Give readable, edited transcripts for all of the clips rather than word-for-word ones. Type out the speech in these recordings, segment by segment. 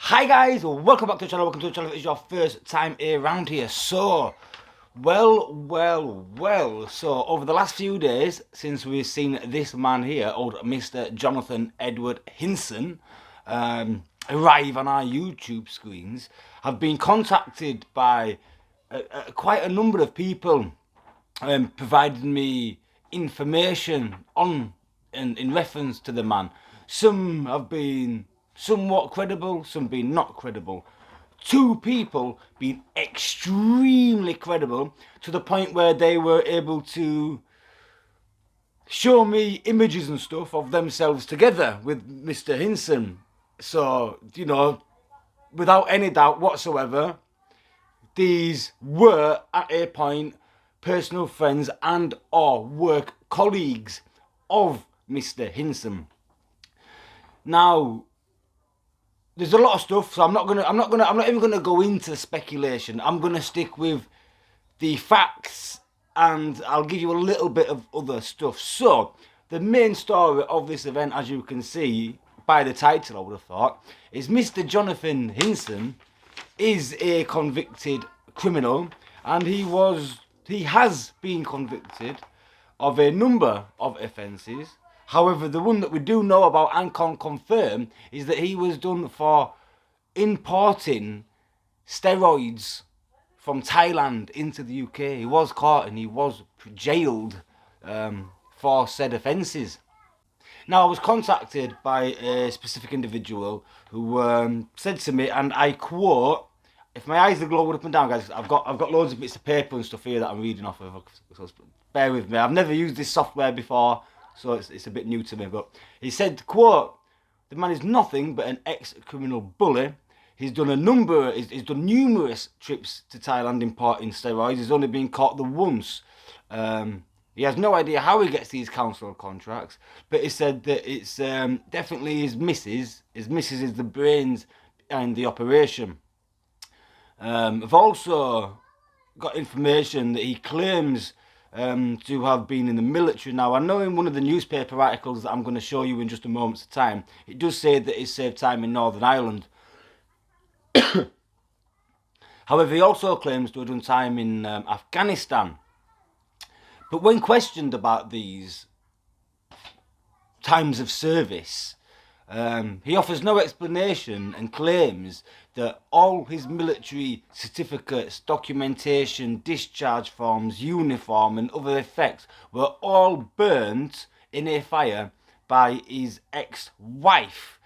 Hi guys, welcome back to the channel. Welcome to the channel if it's your first time around here. So, so over the last few days, since we've seen this man here, old Mr. Johnathan Edward Hinson, arrive on our YouTube screens, I've been contacted by quite a number of people providing me information on in reference to the man. Some have been somewhat credible, some been not credible. Two people being extremely credible to the point where they were able to show me images and stuff of themselves together with Mr. Hinson. So, you know, without any doubt whatsoever, these were at a point personal friends and or work colleagues of Mr. Hinson. Now, there's a lot of stuff, so I'm not even gonna go into speculation. I'm gonna stick with the facts, and I'll give you a little bit of other stuff. So, the main story of this event, as you can see by the title, I would have thought, is Mr. Johnathan Hinson is a convicted criminal, and he has been convicted of a number of offences. However, the one that we do know about and can confirm is that he was done for importing steroids from Thailand into the UK. He was caught and he was jailed for said offences. Now, I was contacted by a specific individual who said to me, and I quote, if my eyes are glowing up and down, guys, I've got loads of bits of paper and stuff here that I'm reading off of, so bear with me. I've never used this software before, so it's a bit new to me. But he said, quote, "The man is nothing but an ex-criminal bully. He's done he's done numerous trips to Thailand importing steroids. He's only been caught the once. He has no idea how he gets these council contracts, but he said that it's definitely his missus. His missus is the brains behind the operation. I've also got information that he claims to have been in the military. Now, I know in one of the newspaper articles that I'm going to show you in just a moment's time, it does say that he served time in Northern Ireland. However, he also claims to have done time in Afghanistan. But when questioned about these times of service, he offers no explanation and claims that all his military certificates, documentation, discharge forms, uniform and other effects were all burnt in a fire by his ex-wife.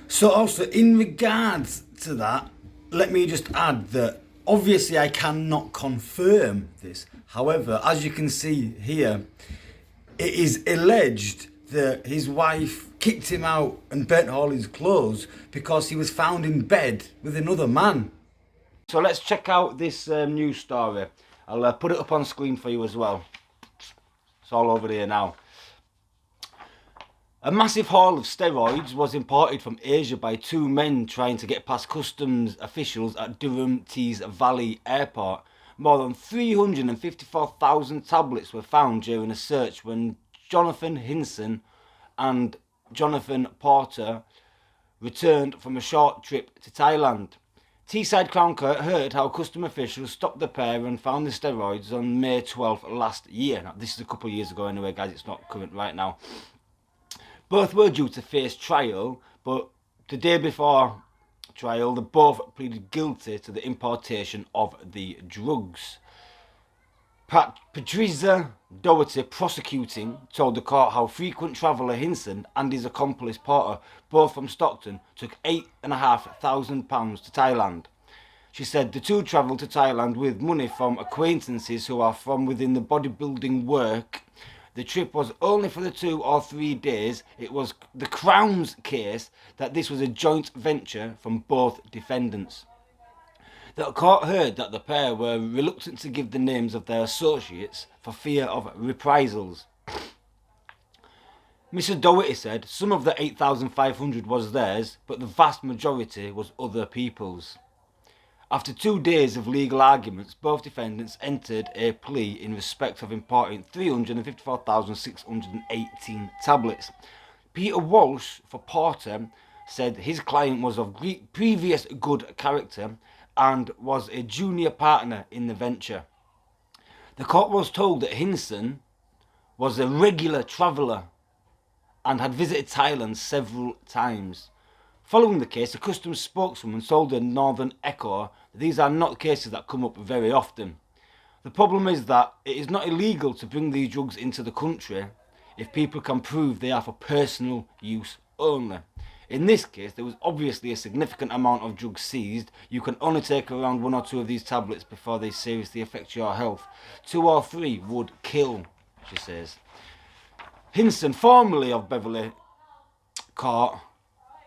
So also, in regards to that, let me just add that obviously I cannot confirm this. However, as you can see here, it is alleged that his wife kicked him out and burnt all his clothes because he was found in bed with another man. So let's check out this news story. I'll put it up on screen for you as well. It's all over here now. A massive haul of steroids was imported from Asia by two men trying to get past customs officials at Durham Tees Valley Airport. More than 354,000 tablets were found during a search when Johnathan Hinson and Johnathan Porter returned from a short trip to Thailand. Teesside Crown Court heard how custom officials stopped the pair and found the steroids on May 12th last year. Now, this is a couple of years ago anyway, guys, it's not current right now. Both were due to face trial, but the day before trial, they both pleaded guilty to the importation of the drugs. Patricia Doherty, prosecuting, told the court how frequent traveller Hinson and his accomplice Porter, both from Stockton, took £8,500 to Thailand. She said the two travelled to Thailand with money from acquaintances who are from within the bodybuilding work. The trip was only for the 2 or 3 days. It was the Crown's case that this was a joint venture from both defendants. The court heard that the pair were reluctant to give the names of their associates for fear of reprisals. Mr. Doherty said some of the 8,500 was theirs, but the vast majority was other people's. After 2 days of legal arguments, both defendants entered a plea in respect of importing 354,618 tablets. Peter Walsh for Porter said his client was of previous good character and was a junior partner in the venture. The court was told that Hinson was a regular traveller and had visited Thailand several times. Following the case, a customs spokeswoman told the Northern Echo that these are not cases that come up very often. The problem is that it is not illegal to bring these drugs into the country if people can prove they are for personal use only. In this case, there was obviously a significant amount of drugs seized. You can only take around 1 or 2 of these tablets before they seriously affect your health. 2 or 3 would kill, she says. Hinson, formerly of Beverley Court,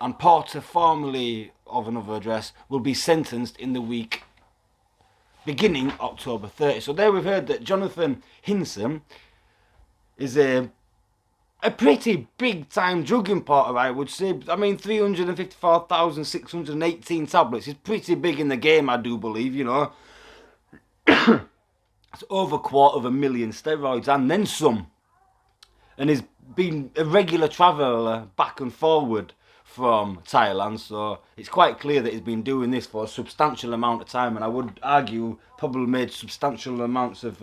and Porter, formerly of another address, will be sentenced in the week beginning October 30. So there we've heard that Johnathan Hinson is a pretty big time drug importer, I would say. I mean, 354,618 tablets is pretty big in the game, I do believe, you know. It's over 250,000 steroids and then some. And he's been a regular traveller back and forward from Thailand, so it's quite clear that he's been doing this for a substantial amount of time, and I would argue probably made substantial amounts of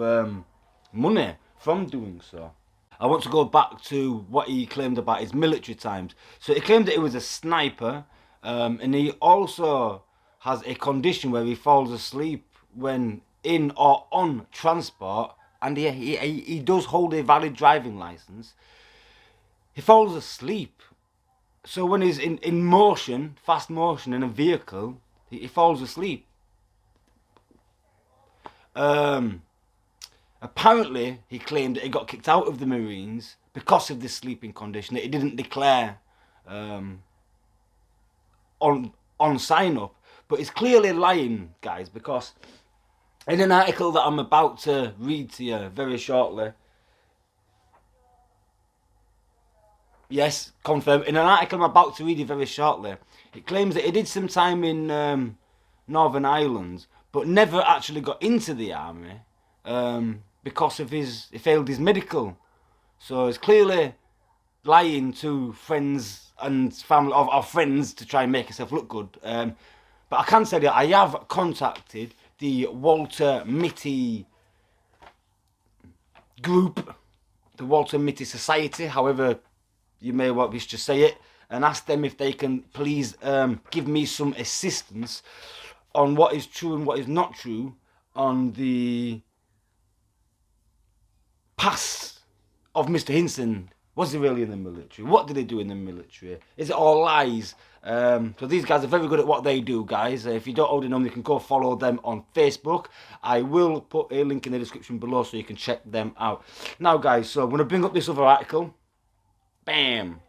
money from doing so. I want to go back to what he claimed about his military times. So he claimed that he was a sniper, and he also has a condition where he falls asleep when in or on transport, and he does hold a valid driving license. He falls asleep. So when he's in motion, fast motion in a vehicle, he falls asleep. Apparently, he claimed that he got kicked out of the Marines because of this sleeping condition, that he didn't declare on sign-up. But he's clearly lying, guys, because in an article that I'm about to read to you very shortly, yes, confirm. In an article I'm about to read you very shortly, it claims that he did some time in Northern Ireland, but never actually got into the army because of he failed his medical. So he's clearly lying to friends and family or friends to try and make himself look good. But I can tell you, I have contacted the Walter Mitty group, the Walter Mitty Society, however you may wish to say it, and ask them if they can please give me some assistance on what is true and what is not true on the past of Mr. Hinson. Was he really in the military? What did he do in the military? Is it all lies? So these guys are very good at what they do, guys. If you don't already know them, you can go follow them on Facebook. I will put a link in the description below so you can check them out. Now, guys, so I'm going to bring up this other article. Bam!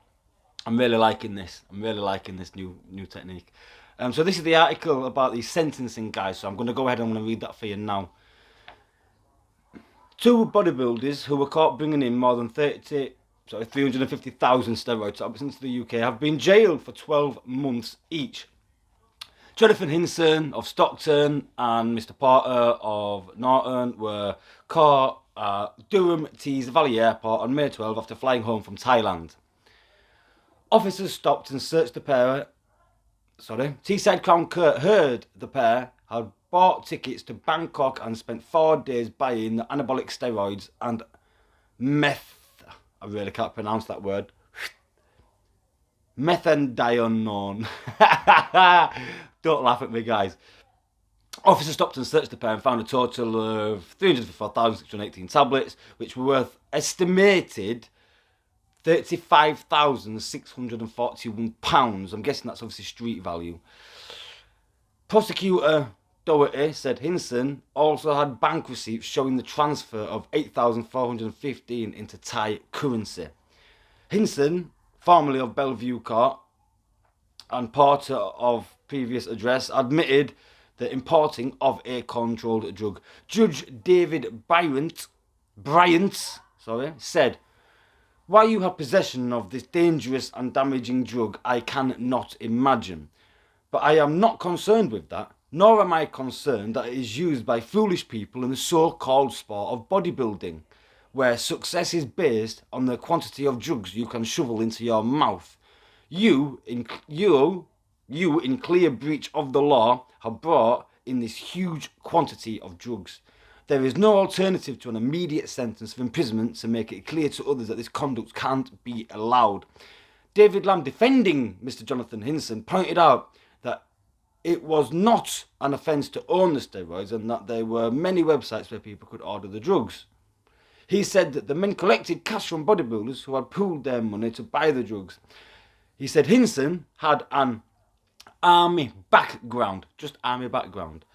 I'm really liking this. I'm really liking this new technique. So this is the article about the sentencing, guys. So I'm going to go ahead and I'm going to read that for you now. 2 bodybuilders who were caught bringing in more than 350,000 steroid tablets into the UK have been jailed for 12 months each. Johnathan Hinson of Stockton and Mr. Porter of Norton were caught at Durham Valley Airport on May 12 after flying home from Thailand. Officers stopped and searched the pair. Teesside Crown Court heard the pair had bought tickets to Bangkok and spent 4 days buying the anabolic steroids and I really can't pronounce that word. Methendione. Don't laugh at me, guys. Officers stopped and searched the pair and found a total of 304,618 tablets, which were worth estimated £35,641. I'm guessing that's obviously street value. Prosecutor Doherty said Hinson also had bank receipts showing the transfer of 8,415 into Thai currency. Hinson, formerly of Bellevue Court and Porter of previous address, admitted the importing of a controlled drug. Judge David Bryant said, "Why you have possession of this dangerous and damaging drug, I cannot imagine. But I am not concerned with that, nor am I concerned that it is used by foolish people in the so-called sport of bodybuilding, where success is based on the quantity of drugs you can shovel into your mouth. You, in clear breach of the law, have brought in this huge quantity of drugs. There is no alternative to an immediate sentence of imprisonment to make it clear to others that this conduct can't be allowed. David Lamb, defending Mr. Johnathan Hinson, pointed out that it was not an offence to own the steroids and that there were many websites where people could order the drugs. He said that the men collected cash from bodybuilders who had pooled their money to buy the drugs. He said Hinson had an army background, just army background,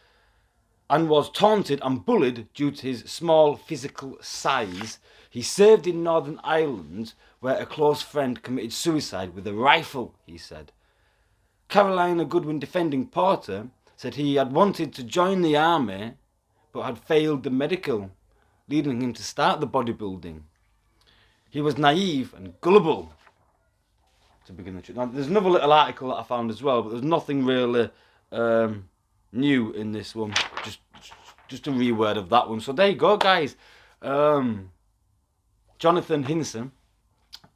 and was taunted and bullied due to his small physical size. He served in Northern Ireland, where a close friend committed suicide with a rifle, he said. Carolina Goodwin, defending Porter, said he had wanted to join the army but had failed the medical, leading him to start the bodybuilding. He was naive and gullible to begin the trip. Now, there's another little article that I found as well, but there's nothing really new in this one. Just a reword of that one. So there you go, guys. Johnathan Hinson,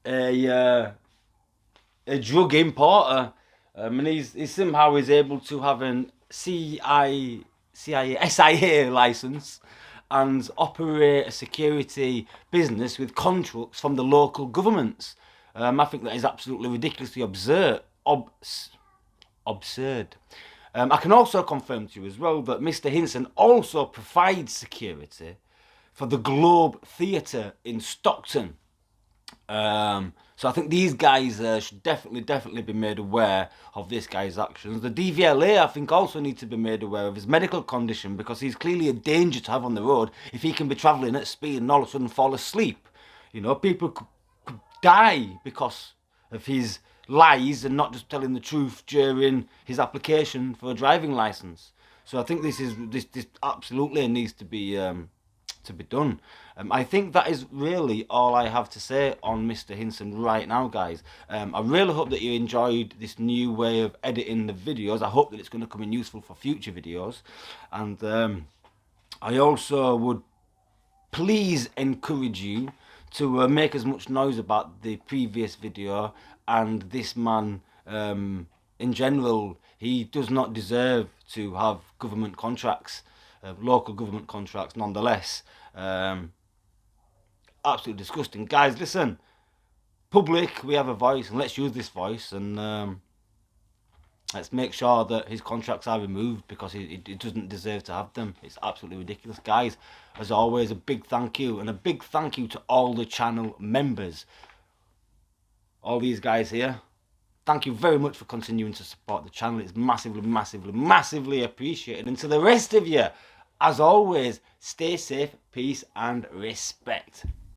a drug importer, and he somehow is able to have an SIA license and operate a security business with contracts from the local governments. I think that is absolutely ridiculously absurd. I can also confirm to you as well that Mr. Hinson also provides security for the Globe Theatre in Stockton. So I think these guys should definitely be made aware of this guy's actions. The DVLA, I think, also need to be made aware of his medical condition, because he's clearly a danger to have on the road if he can be travelling at speed and all of a sudden fall asleep. You know, people could die because of his lies and not just telling the truth during his application for a driving license. So I think this absolutely needs to be done. I think that is really all I have to say on Mr. Hinson right now, guys. I really hope that you enjoyed this new way of editing the videos. I hope that it's going to come in useful for future videos. And I also would please encourage you to make as much noise about the previous video and this man in general. He does not deserve to have government contracts, local government contracts nonetheless. Absolutely disgusting. Guys, listen, public, we have a voice, and let's use this voice, and let's make sure that his contracts are removed, because he doesn't deserve to have them. It's absolutely ridiculous. Guys, as always, a big thank you, and a big thank you to all the channel members. All these guys here, thank you very much for continuing to support the channel. It's massively appreciated. And to the rest of you, as always, stay safe, peace and respect.